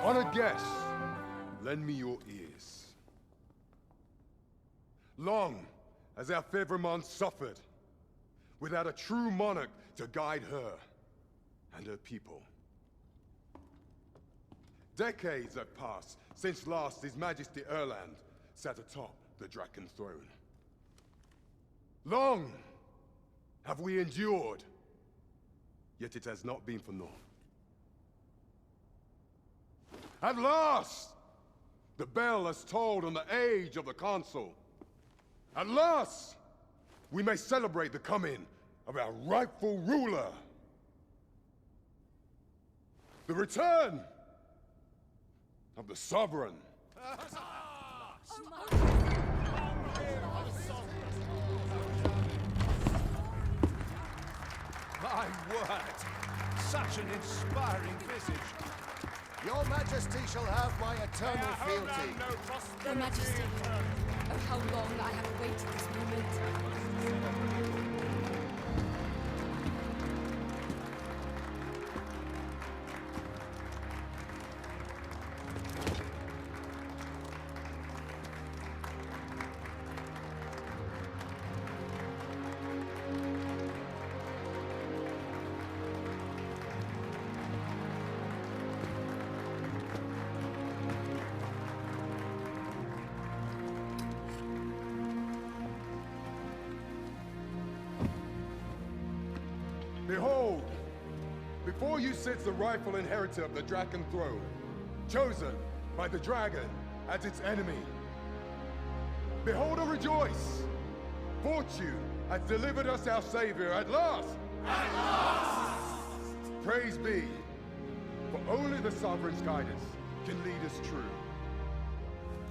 Honored guests, lend me your ears. Long has our Fevrimond suffered, without a true monarch to guide her and her people. Decades have passed since last His Majesty Erland sat atop the Draken throne. Long have we endured, yet it has not been for naught. At last, the bell has tolled on the age of the Consul. At last, we may celebrate the coming of our rightful ruler. The return of the Sovereign. My word! Such an inspiring visage. Your Majesty shall have my eternal fealty. Your Majesty, oh how long I have awaited this moment. Behold, before you sits the rightful inheritor of the Draken throne, chosen by the dragon as its enemy. Behold and rejoice! Fortune has delivered us our savior at last! At last! Praise be, for only the Sovereign's guidance can lead us true.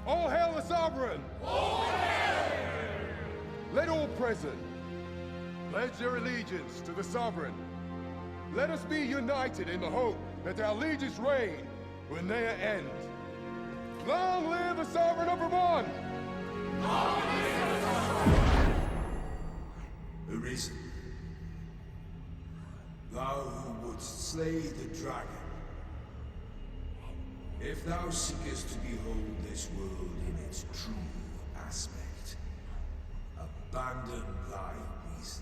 All hail the Sovereign! All hail! Let all present pledge their allegiance to the Sovereign. Let us be united in the hope that our liege's reign will ne'er end. Long live the Sovereign of Vermont! Long live the Sovereign! Arisen, thou who wouldst slay the dragon, if thou seekest to behold this world in its true aspect, abandon thy reason.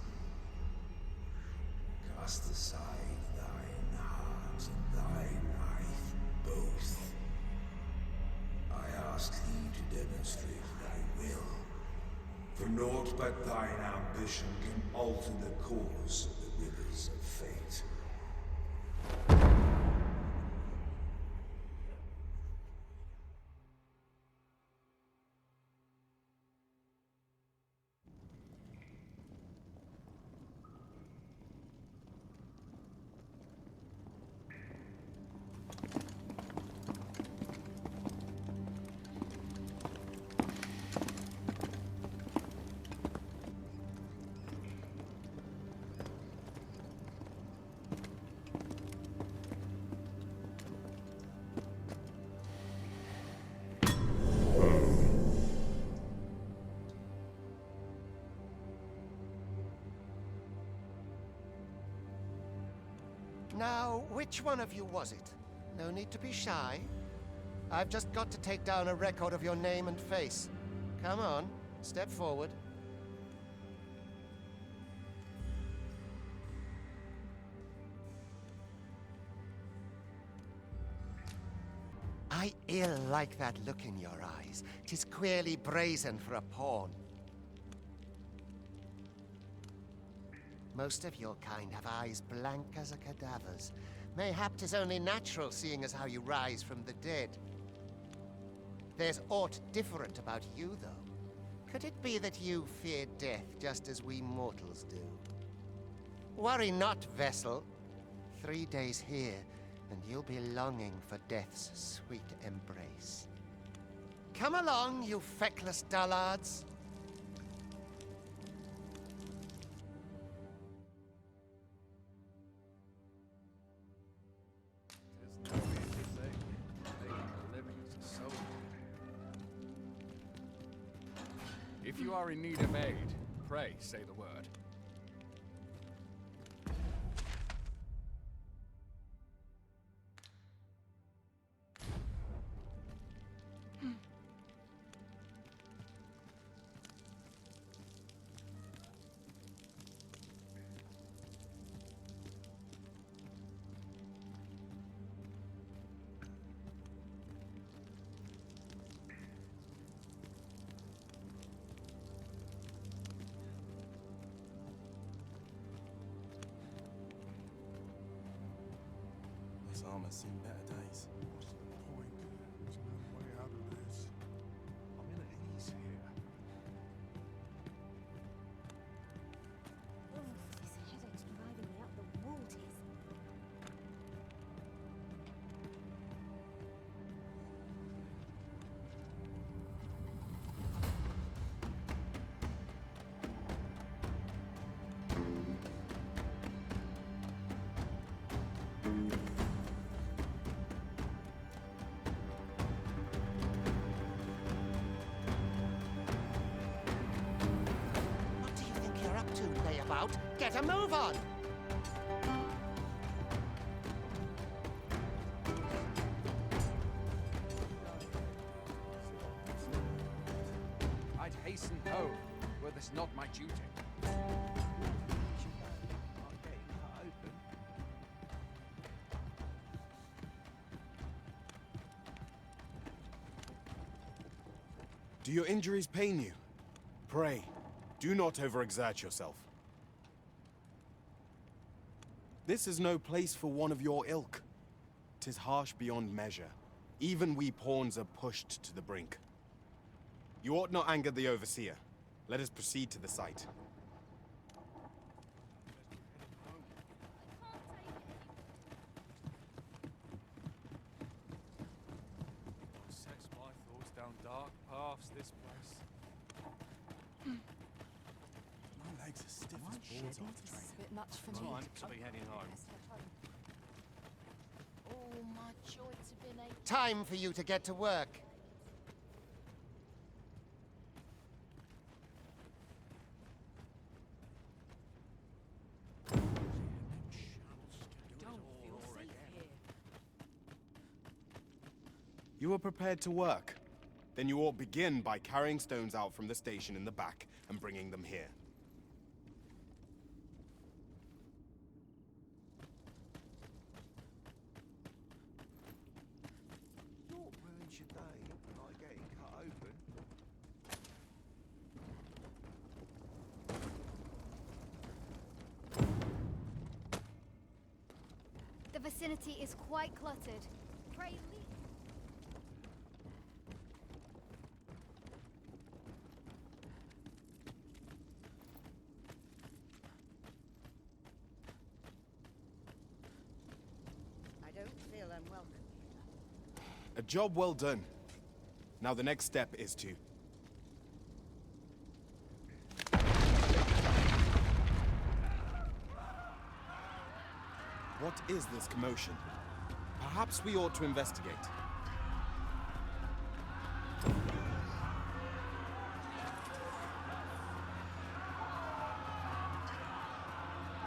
Cast aside thine heart and thy life both. I ask thee to demonstrate thy will, for naught but thine ambition can alter the course of the rivers of fate. Now, which one of you was it? No need to be shy. I've just got to take down a record of your name and face. Come on, step forward. I ill like that look in your eyes. 'Tis queerly brazen for a pawn. Most of your kind have eyes blank as a cadaver's. Mayhap 'tis only natural, seeing as how you rise from the dead. There's aught different about you, though. Could it be that you fear death just as we mortals do? Worry not, vessel. 3 days here, and you'll be longing for death's sweet embrace. Come along, you feckless dullards. If you are in need of aid, pray say the word. This armor's seen better days. What's the point? There's no way out of this. I'm in at ease here. Oh, this headache's driving me up the wall, Tiz. What do you think you're up to, layabout? Get a move on! I'd hasten home, were this not my duty. Do your injuries pain you? Pray, do not overexert yourself. This is no place for one of your ilk. 'Tis harsh beyond measure. Even we pawns are pushed to the brink. You ought not anger the overseer. Let us proceed to the site. Sets my thoughts down dark paths, this place. My legs are stiff as boards after This training. is a bit much for me. Time to be heading home. All my joints have been aching. Time for you to get to work. Don't feel safe here. You are prepared to work. Then you ought begin by carrying stones out from the station in the back and bringing them here. What ruins your day? Like getting cut open. The vicinity is quite cluttered. Pray leave. I don't feel unwelcome. A job well done. Now the next step is to... What is this commotion? Perhaps we ought to investigate.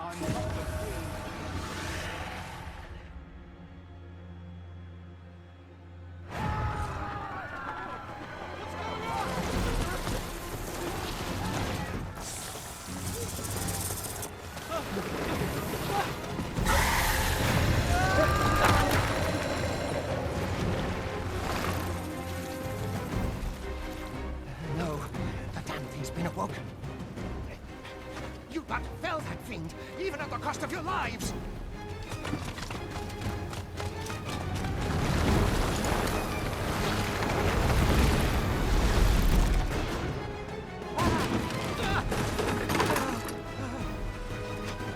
I'm not the queen. No, the damn thing's been awoken. You but fell that fiend, even at the cost of your lives!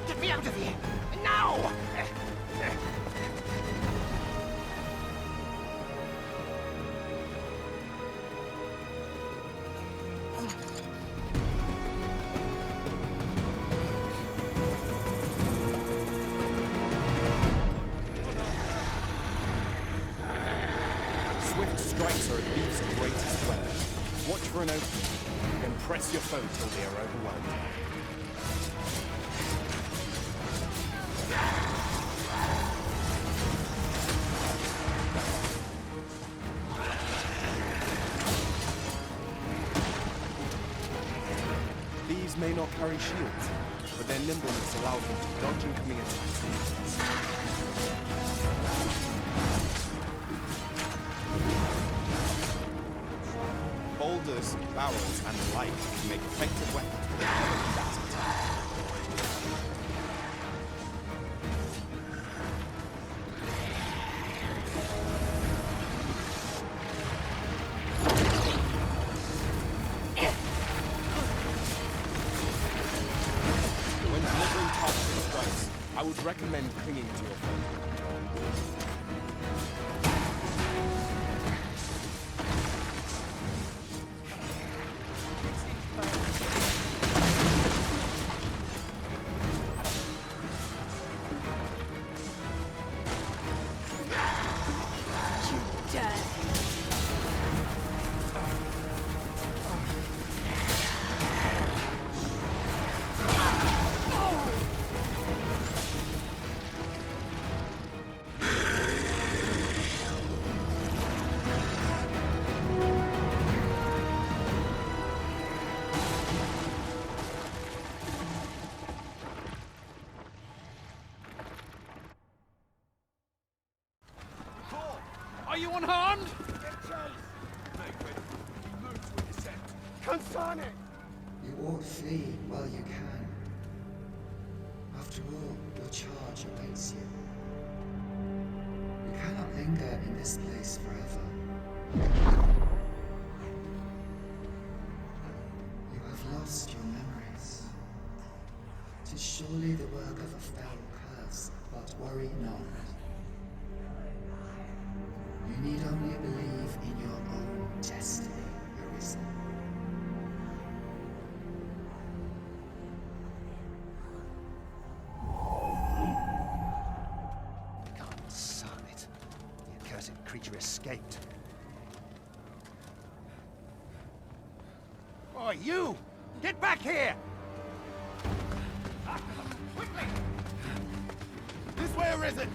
Get me out of here! Now! Swift strikes are a thief's greatest weapon. Watch for an opening, then press your foe till they are overwhelmed. These may not carry shields, but their nimbleness allows them to dodge incoming attacks. Boulders, barrels, and the like can make effective weapons for the combatant. I would recommend clinging to your friend. Are you unharmed? You ought flee while you can. After all, your charge awaits you. You cannot linger in this place forever. You have lost your memories. 'Tis surely the work of a foul curse, but worry not. You need only believe in your own destiny, Arisen. God son it. The accursed creature escaped. Oh, you! Get back here! Quickly! This way, Arisen!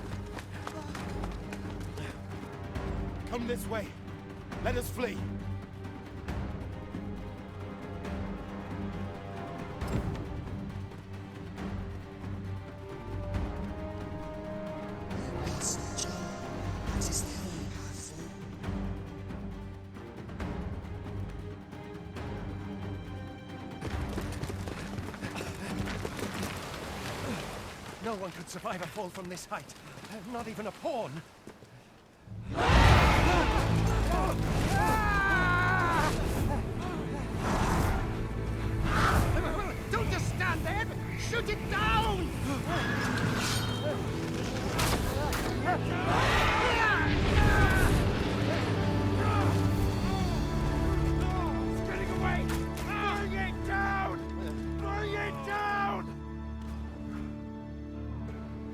Come this way. Let us flee. You lost John. That is the only path forward. No one could survive a fall from this height. Not even a pawn. Don't just stand there! Shoot it down! It's getting away! Bring it down! Bring it down!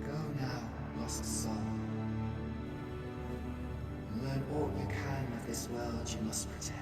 Go now, lost soul. Learn all you can of this world you must protect.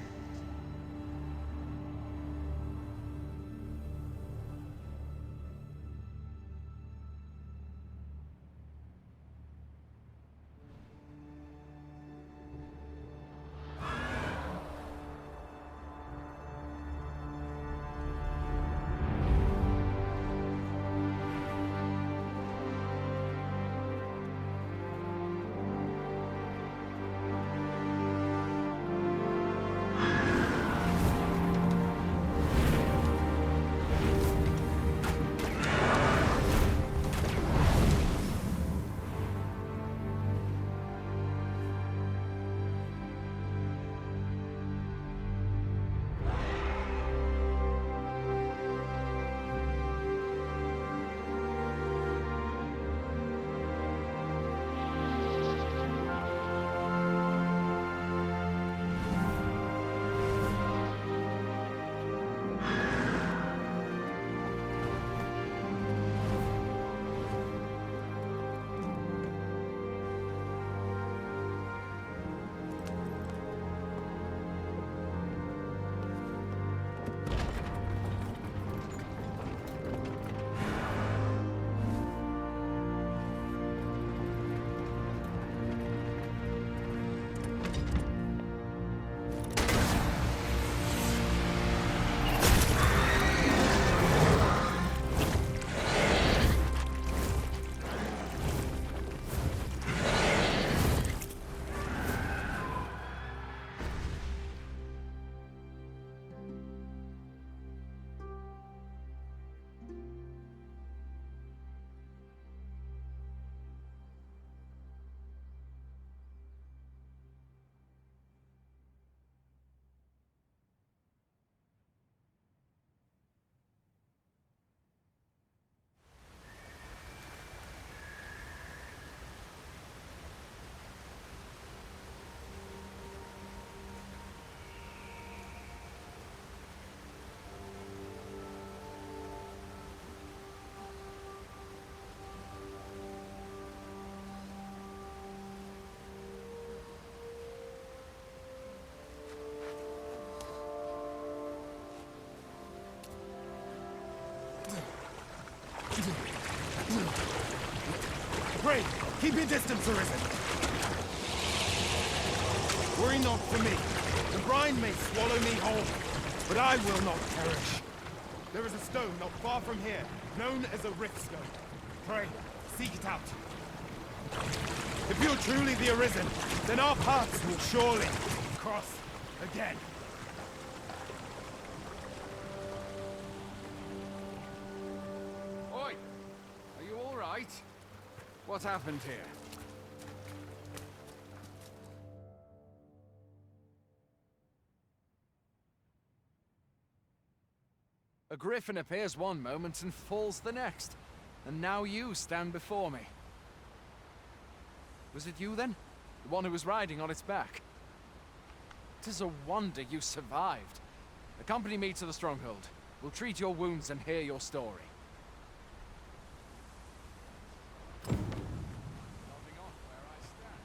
Pray, keep your distance, Arisen. Worry not for me. The brine may swallow me whole, but I will not perish. There is a stone not far from here, known as a rift stone. Pray, seek it out. If you're truly the Arisen, then our paths will surely cross again. Oi! Are you all right? What happened here? A griffin appears one moment and falls the next. And now you stand before me. Was it you then? The one who was riding on its back? It is a wonder you survived. Accompany me to the stronghold. We'll treat your wounds and hear your story. Nodding off where I stand.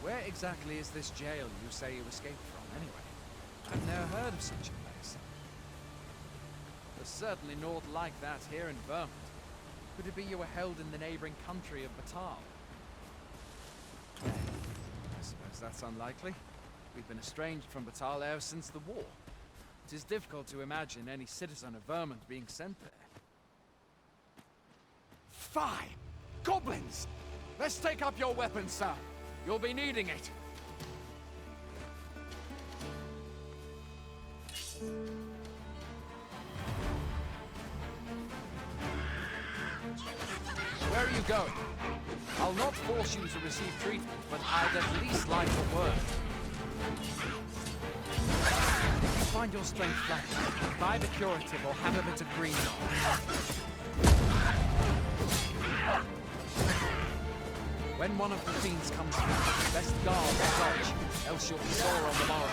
Where exactly is this jail you say you escaped from, anyway? I've never heard of such a place. There's certainly naught like that here in Vermont. Could it be you were held in the neighboring country of Batal? I suppose that's unlikely. We've been estranged from Batal ever since the war. It is difficult to imagine any citizen of Vermont being sent there. Fie! Goblins! Let's take up your weapons, sir. You'll be needing it. Where are you going? I'll not force you to receive treatment, but I'd at least like a word. If you find your strength flat, buy the curative or have a bit of green on. When one of the fiends comes through, best guard or dodge, else you'll be sore on the morrow.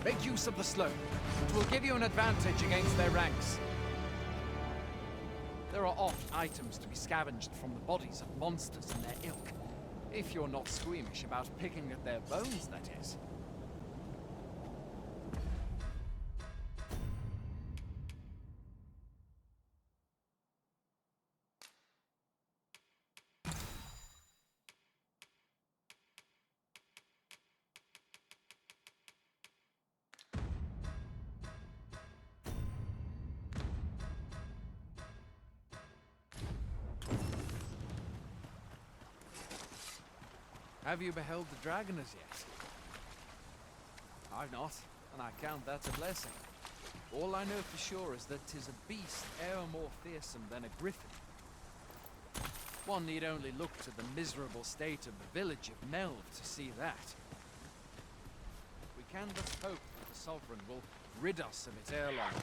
Make use of the slope. It will give you an advantage against their ranks. There are oft items to be scavenged from the bodies of monsters and their ilk. If you're not squeamish about picking at their bones, that is. Have you beheld the dragon as yet? I've not, and I count that a blessing. All I know for sure is that 'tis a beast e'er more fearsome than a griffin. One need only look to the miserable state of the village of Melv to see that. We can but hope that the Sovereign will rid us of it ere long.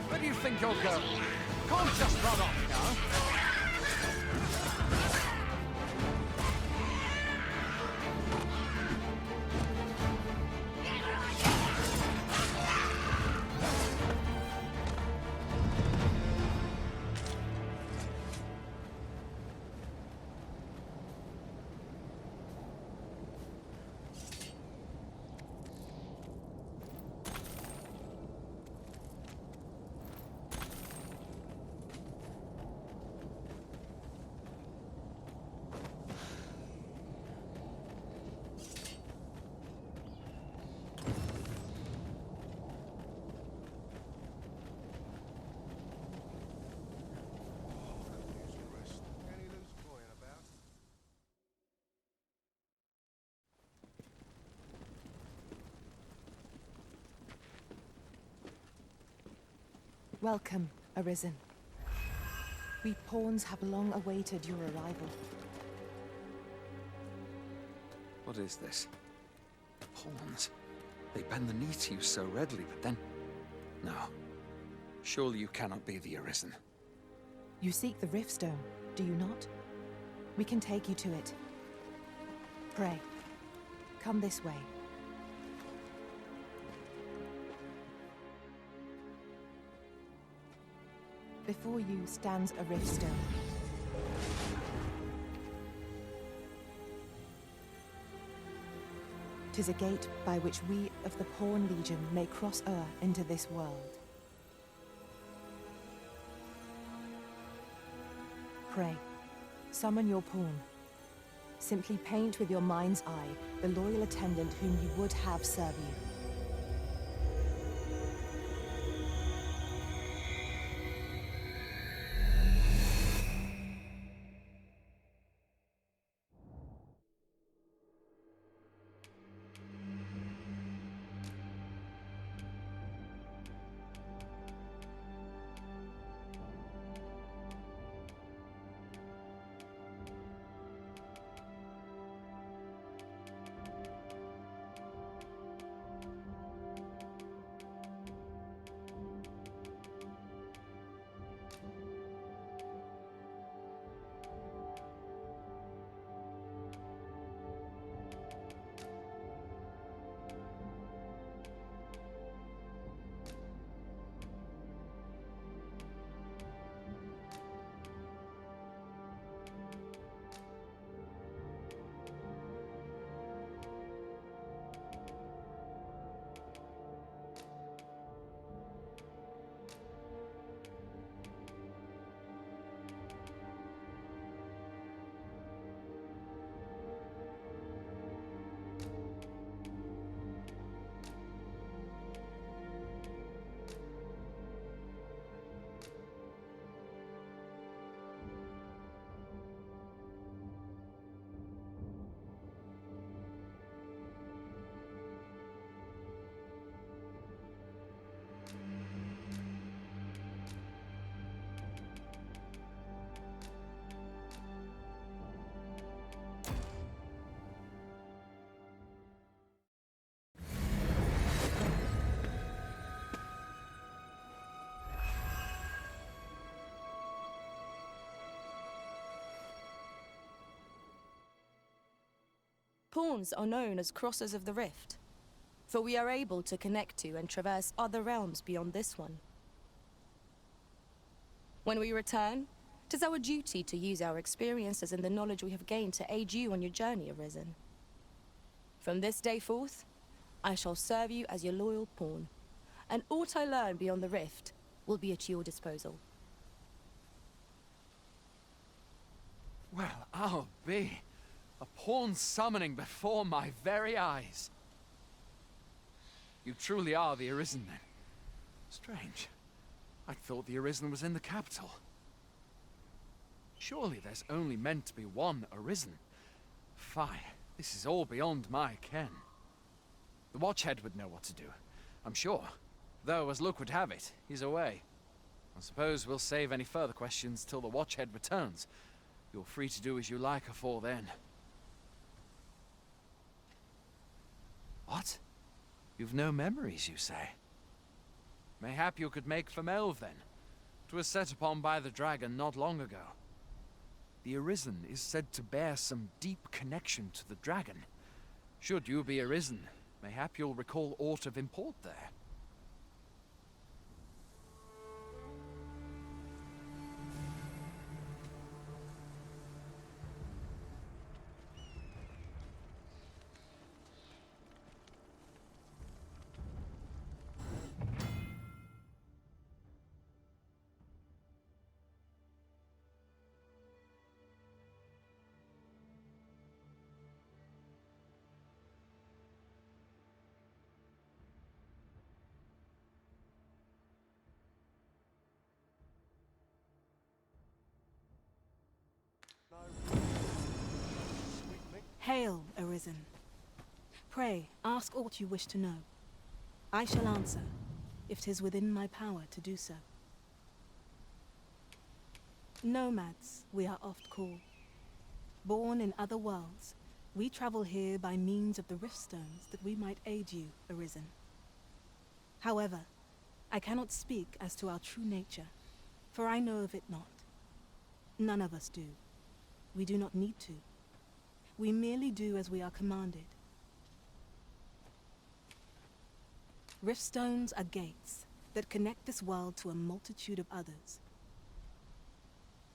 Where do you think you'll go? Can't just run off now. Welcome, Arisen. We pawns have long awaited your arrival. What is this? Pawns. They bend the knee to you so readily, but then... No. Surely you cannot be the Arisen. You seek the Riftstone, do you not? We can take you to it. Pray, come this way. Before you stands a Riftstone. Tis a gate by which we of the Pawn Legion may cross o'er into this world. Pray, summon your pawn. Simply paint with your mind's eye the loyal attendant whom you would have serve you. Pawns are known as Crossers of the Rift, for we are able to connect to and traverse other realms beyond this one. When we return, it is our duty to use our experiences and the knowledge we have gained to aid you on your journey, Arisen. From this day forth, I shall serve you as your loyal pawn, and aught I learn beyond the Rift will be at your disposal. Well, I'll be. A pawn summoning before my very eyes. You truly are the Arisen, then. Strange. I thought the Arisen was in the capital. Surely there's only meant to be one Arisen. Fie, this is all beyond my ken. The Watchhead would know what to do, I'm sure. Though, as luck would have it, he's away. I suppose we'll save any further questions till the Watchhead returns. You're free to do as you like afore then. What? You've no memories, you say? Mayhap you could make for Melve, then. 'Twas set upon by the dragon not long ago. The Arisen is said to bear some deep connection to the dragon. Should you be Arisen, mayhap you'll recall aught of import there. Hail, Arisen. Pray, ask aught you wish to know. I shall answer, if 'tis within my power to do so. Nomads, we are oft called. Born in other worlds, we travel here by means of the rift stones that we might aid you, Arisen. However, I cannot speak as to our true nature, for I know of it not. None of us do. We do not need to. We merely do as we are commanded. Rift stones are gates that connect this world to a multitude of others.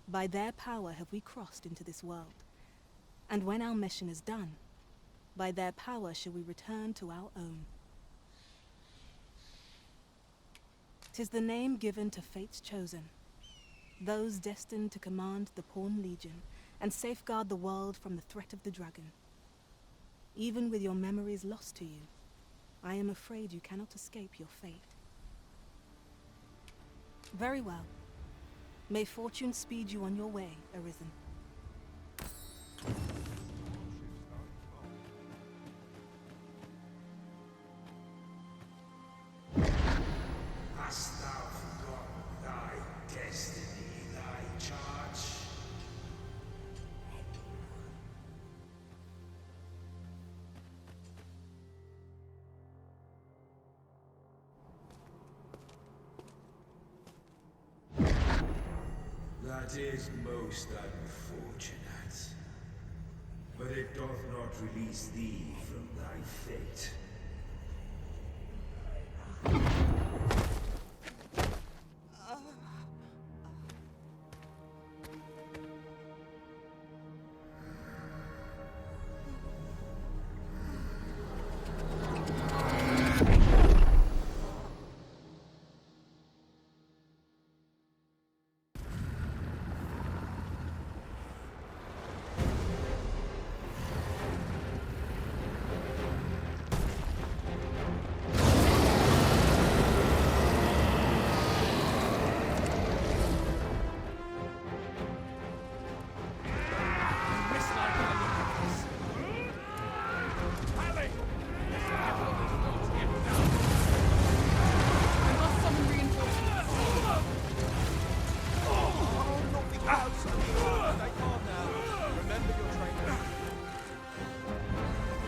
By their power have we crossed into this world, and when our mission is done, by their power shall we return to our own. 'Tis the name given to fate's chosen, those destined to command the Pawn Legion and safeguard the world from the threat of the dragon. Even with your memories lost to you, I am afraid you cannot escape your fate. Very well. May fortune speed you on your way, Arisen. Hast thou forgotten thy destiny, thy charge? That is most unfortunate. But it doth not release thee from thy fate.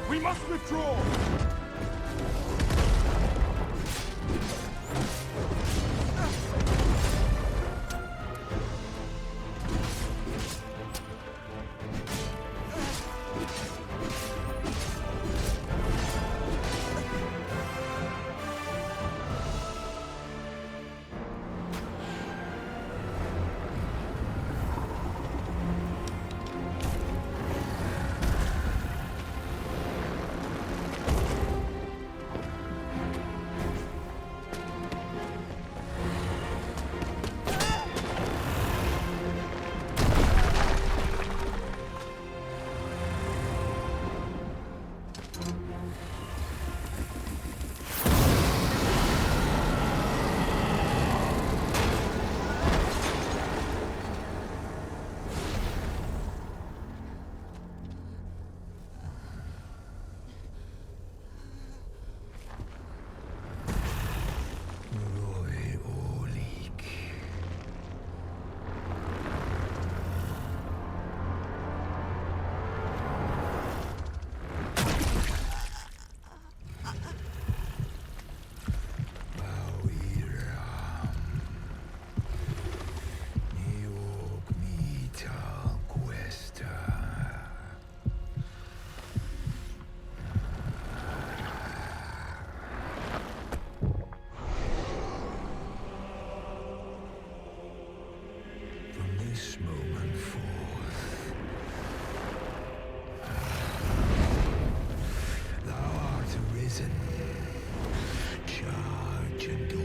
We must withdraw! This moment forth, thou art arisen, charge and all.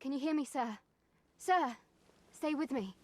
Can you hear me, sir? Sir, stay with me.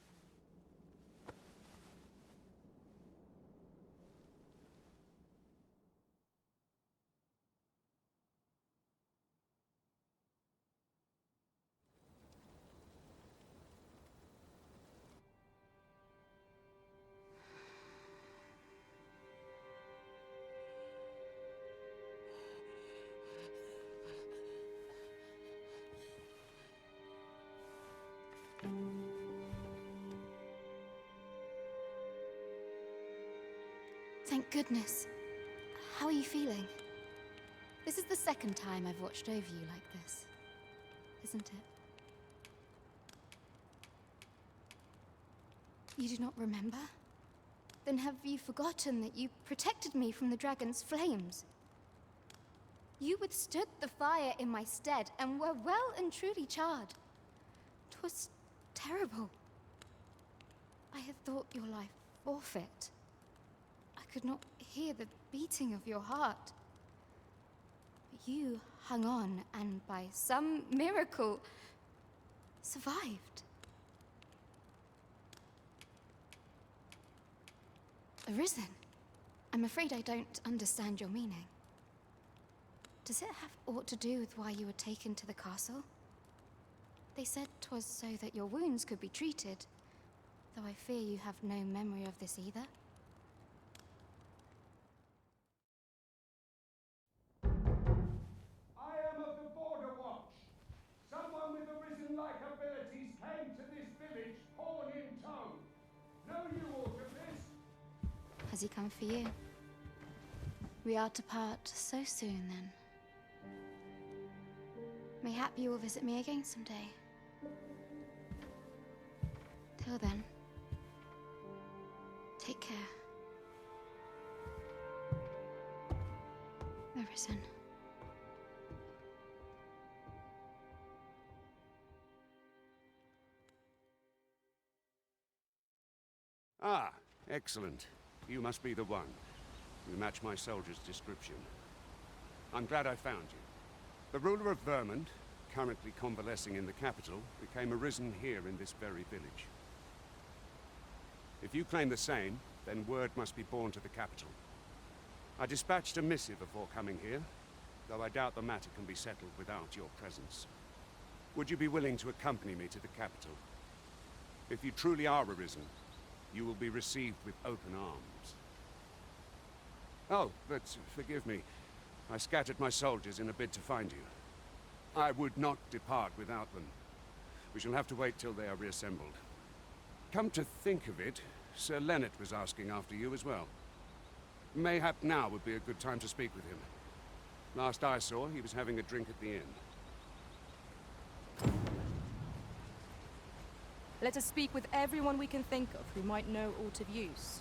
Thank goodness. How are you feeling? This is the second time I've watched over you like this, isn't it? You do not remember? Then have you forgotten that you protected me from the dragon's flames? You withstood the fire in my stead and were well and truly charred. 'Twas terrible. I had thought your life forfeit. I could not hear the beating of your heart. But you hung on and by some miracle survived. Arisen? I'm afraid I don't understand your meaning. Does it have aught to do with why you were taken to the castle? They said 'twas so that your wounds could be treated, though I fear you have no memory of this either. I am of the Border Watch. Someone with Arisen-like abilities came to this village, horn in tow. Know you aught of this? Has he come for you? We are to part so soon, then. Mayhap you will visit me again someday. Till then, take care. Arisen. Ah, excellent. You must be the one. You match my soldier's description. I'm glad I found you. The ruler of Vermont, currently convalescing in the capital, became arisen here in this very village. If you claim the same, then word must be borne to the capital. I dispatched a missive before coming here, though I doubt the matter can be settled without your presence. Would you be willing to accompany me to the capital? If you truly are arisen, you will be received with open arms. Oh, but forgive me. I scattered my soldiers in a bid to find you. I would not depart without them. We shall have to wait till they are reassembled. Come to think of it, Sir Leonard was asking after you as well. Mayhap now would be a good time to speak with him. Last I saw, he was having a drink at the inn. Let us speak with everyone we can think of who might know aught of use.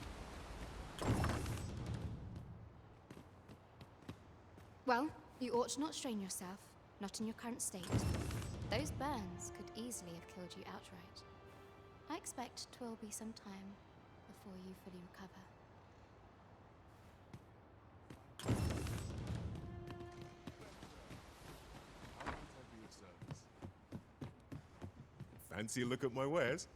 Well, you ought not strain yourself, not in your current state. Those burns could easily have killed you outright. I expect 'twill be some time before you fully recover. Fancy a look at my wares?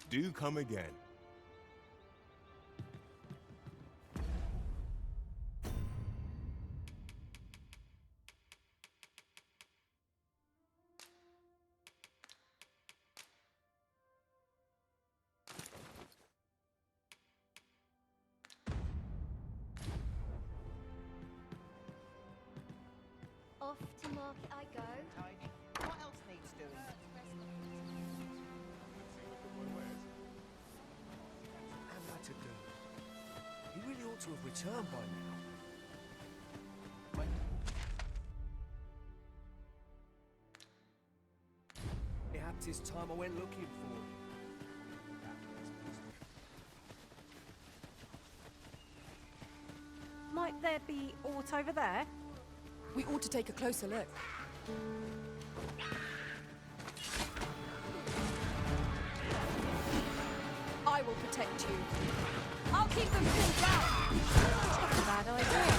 do come again. Off to market I go. Tidy. What else needs doing? And that a girl. He really ought to have returned by now. Perhaps it's time I went looking for him. Might there be aught over there? We ought to take a closer look. I will protect you. I'll keep them pinned down. Not a bad idea.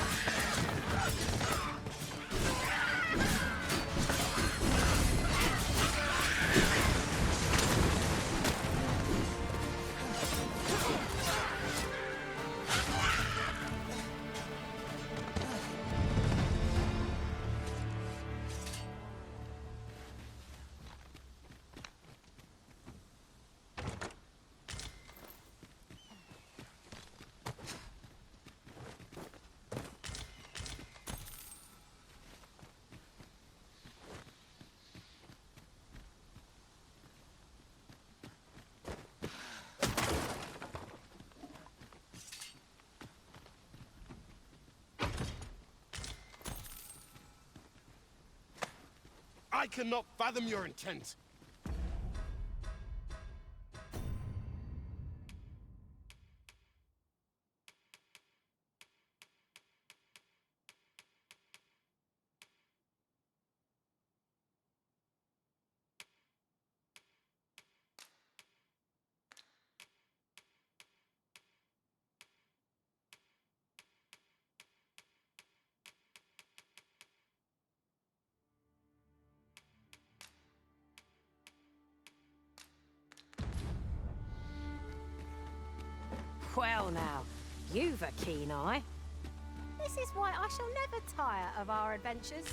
I cannot fathom your intent. Well now, you've a keen eye. This is why I shall never tire of our adventures.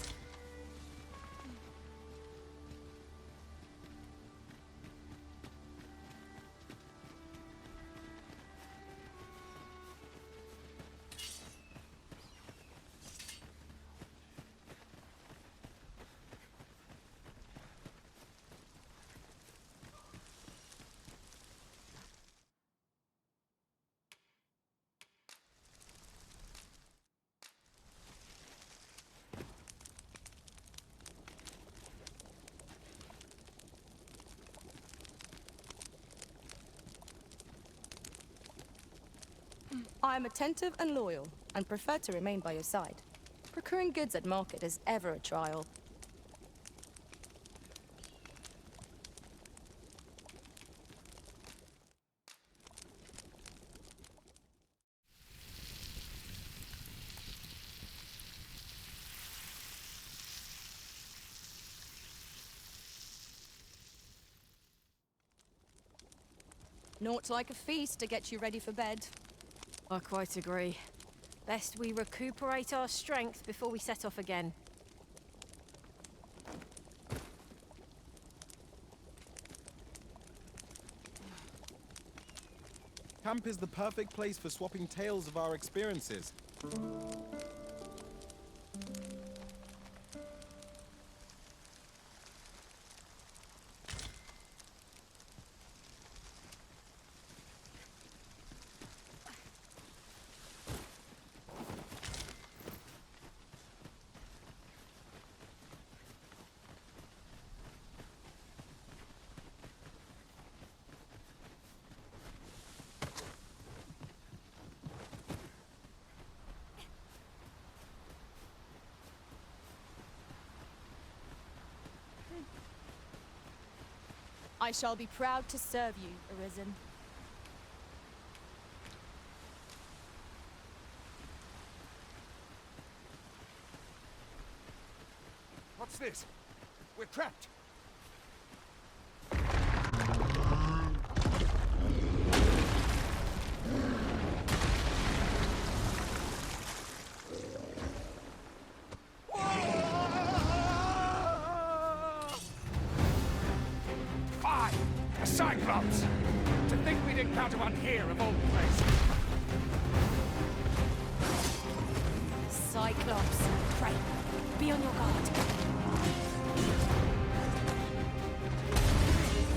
I am attentive and loyal, and prefer to remain by your side. Procuring goods at market is ever a trial. Naught like a feast to get you ready for bed. I quite agree. Best we recuperate our strength before we set off again. Camp is the perfect place for swapping tales of our experiences. I shall be proud to serve you, Arisen. What's this? We're trapped. Cyclops! To think we'd encounter one here of all places. Cyclops. Pray. Be on your guard.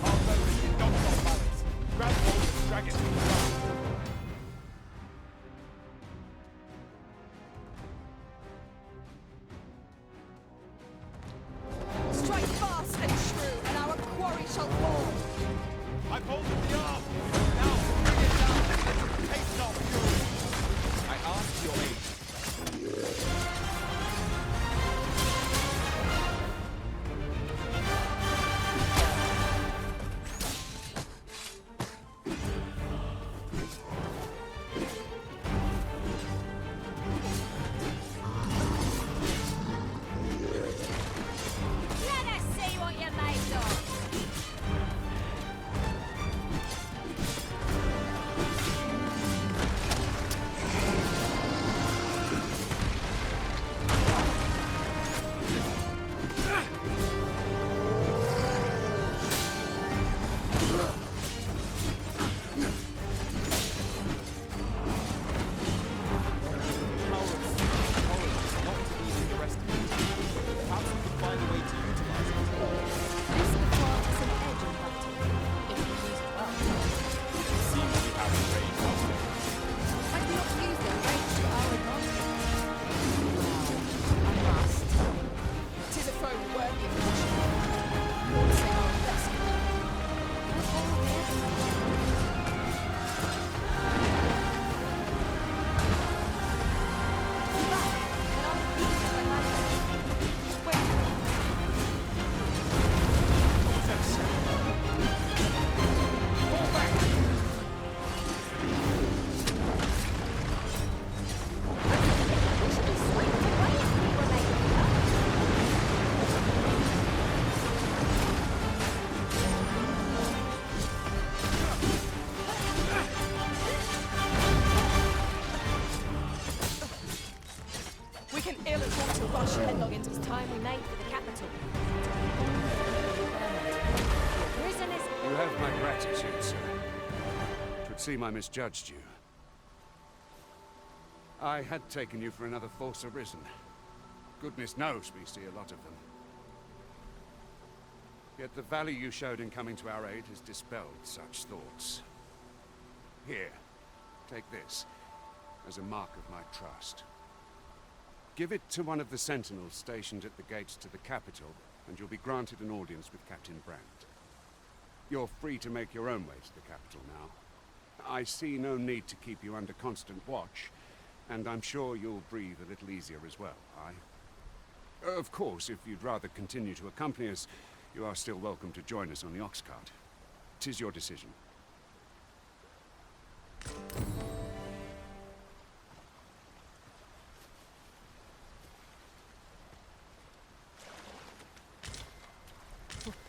Our focus is not on balance. Grab hold and drag it to the ground. Strike fast and true, and our quarry shall fall. I've hold of the arm. Now bring it down and let it taste our fury. I ask your aid. Let us see what you're made of. This plant has an edge in hunting, if you use it well. Why do we not use their range to our advantage? Well, I must. 'Tis a foe worthy of caution. Say our best. That's all here. Back, and I'll beat you when I wait. Fall back! We should be swept away if we were made of that. We can ill afford to rush headlong into It's time we made for the capital. Prison is... You have my gratitude, sir. Twould seem I misjudged you. I had taken you for another Force Arisen. Goodness knows we see a lot of them. Yet the value you showed in coming to our aid has dispelled such thoughts. Here, take this, as a mark of my trust. Give it to one of the sentinels stationed at the gates to the capital, and you'll be granted an audience with Captain Brandt. You're free to make your own way to the capital now. I see no need to keep you under constant watch, and I'm sure you'll breathe a little easier as well, aye? Of course, if you'd rather continue to accompany us, you are still welcome to join us on the ox cart. 'Tis your decision.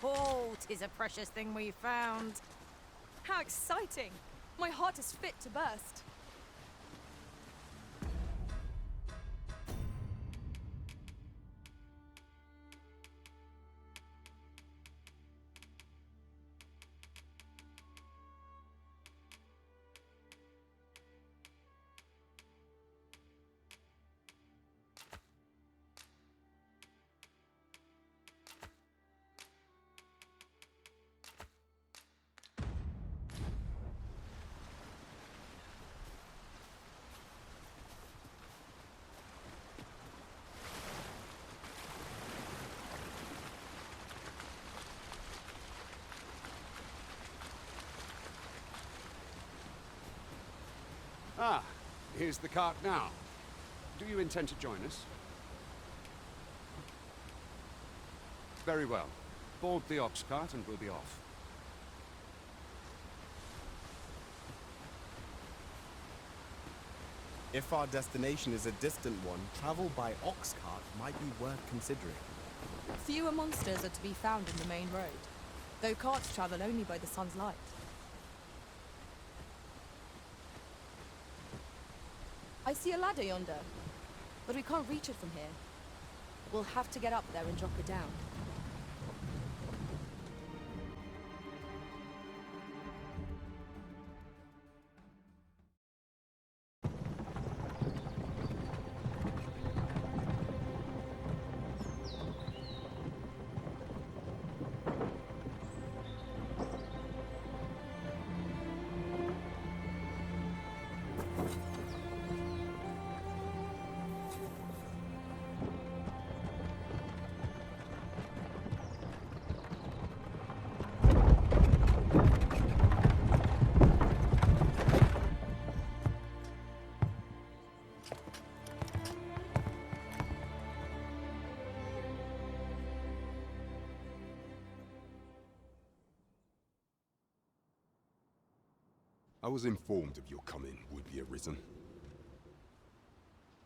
Oh, 'tis a precious thing we found. How exciting! My heart is fit to burst. Ah, here's the cart now. Do you intend to join us? Very well. Board the ox cart and we'll be off. If our destination is a distant one, travel by ox cart might be worth considering. Fewer monsters are to be found in the main road, though carts travel only by the sun's light. I see a ladder yonder, but we can't reach it from here. We'll have to get up there and drop it down. was informed of your coming, would-be Arisen.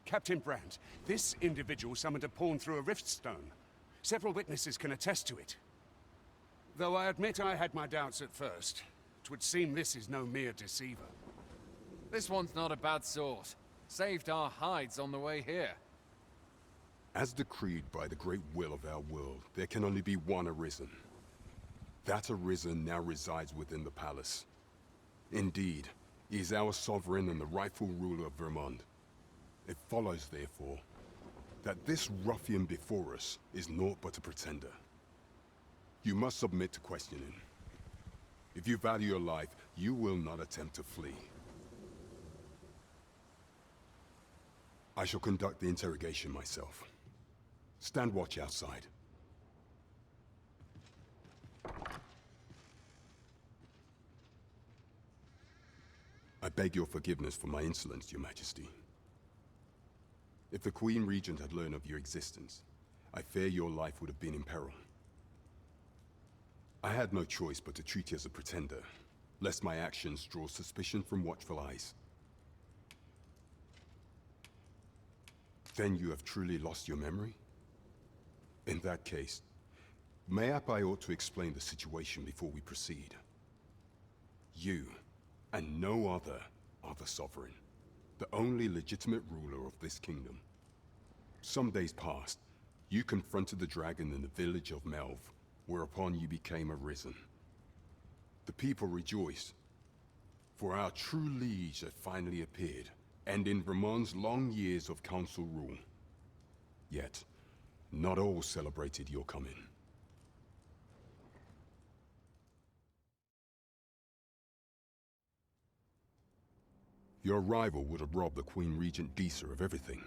Captain Brandt, this individual summoned a pawn through a rift stone. Several witnesses can attest to it. Though I admit I had my doubts at first. 'Twould seem this is no mere deceiver. This one's not a bad sort. Saved our hides on the way here. As decreed by the great will of our world, there can only be one Arisen. That Arisen now resides within the palace. Indeed, he is our sovereign and the rightful ruler of Vermont. It follows, therefore, that this ruffian before us is naught but a pretender. You must submit to questioning. If you value your life, you will not attempt to flee. I shall conduct the interrogation myself. Stand watch outside. I beg your forgiveness for my insolence, Your Majesty. If the Queen Regent had learned of your existence, I fear your life would have been in peril. I had no choice but to treat you as a pretender, lest my actions draw suspicion from watchful eyes. Then you have truly lost your memory? In that case, mayhap I ought to explain the situation before we proceed. You, and no other, are the Sovereign, the only legitimate ruler of this kingdom. Some days past, you confronted the dragon in the village of Melv, whereupon you became Arisen. The people rejoiced, for our true liege had finally appeared, ending Vermont's long years of council rule. Yet, not all celebrated your coming. Your arrival would have robbed the Queen Regent Disa of everything.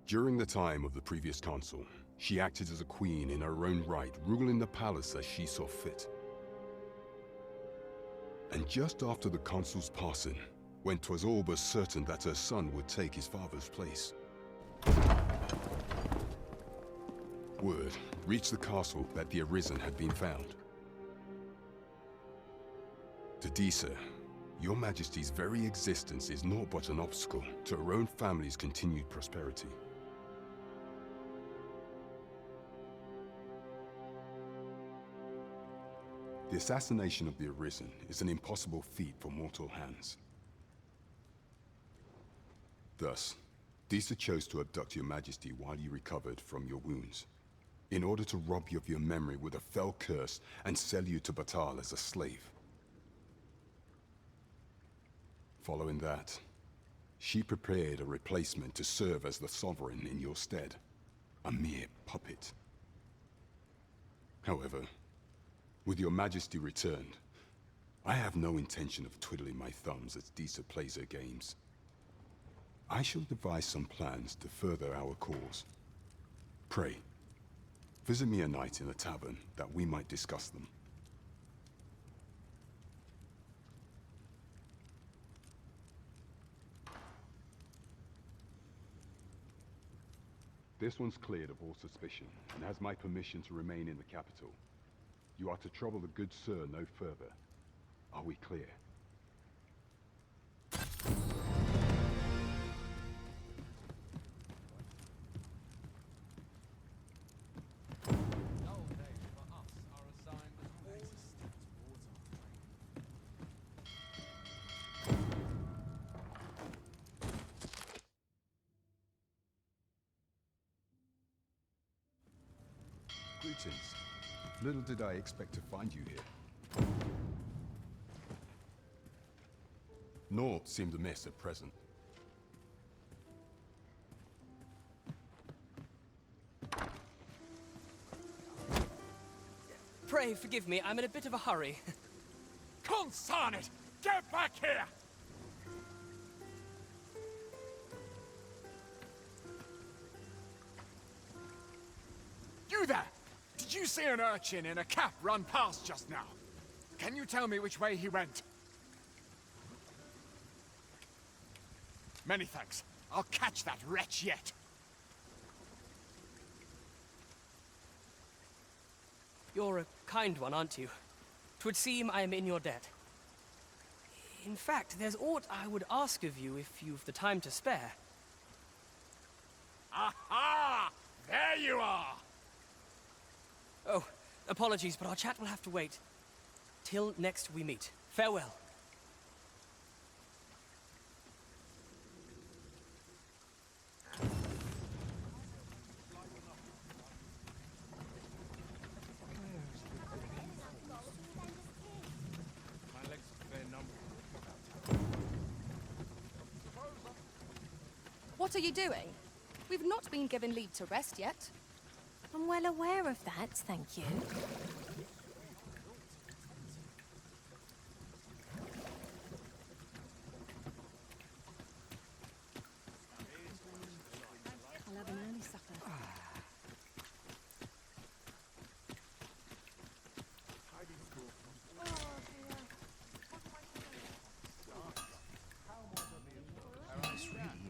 During the time of the previous council, she acted as a queen in her own right, ruling the palace as she saw fit. And just after the council's passing, when 'twas all but certain that her son would take his father's place, word reached the castle that the Arisen had been found. To Disa, Your Majesty's very existence is naught but an obstacle to her own family's continued prosperity. The assassination of the Arisen is an impossible feat for mortal hands. Thus, Disa chose to abduct Your Majesty while you recovered from your wounds, in order to rob you of your memory with a fell curse and sell you to Batal as a slave. Following that, she prepared a replacement to serve as the Sovereign in your stead, a mere puppet. However, with Your Majesty returned, I have no intention of twiddling my thumbs as Disa plays her games. I shall devise some plans to further our cause. Pray, visit me a night in a tavern that we might discuss them. This one's cleared of all suspicion, and has my permission to remain in the capital. You are to trouble the good sir no further. Are we clear? Greetings. Little did I expect to find you here. Naught seemed amiss at present. Pray forgive me, I'm in a bit of a hurry. Consign it! Get back here! You there! Did you see an urchin in a cap run past just now? Can you tell me which way he went? Many thanks. I'll catch that wretch yet. You're a kind one, aren't you? 'Twould seem I am in your debt. In fact, there's aught I would ask of you if you've the time to spare. Aha! There you are! Oh, apologies, but our chat will have to wait. Till next we meet. Farewell. What are you doing? We've not been given leave to rest yet. I'm well aware of that, thank you. I'll have an early supper.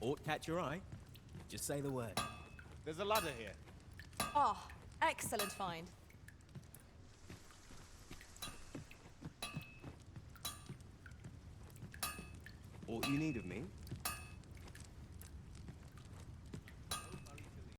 Ought catch your eye? Just say the word. There's a ladder here. Oh, excellent find. Ought you need of me?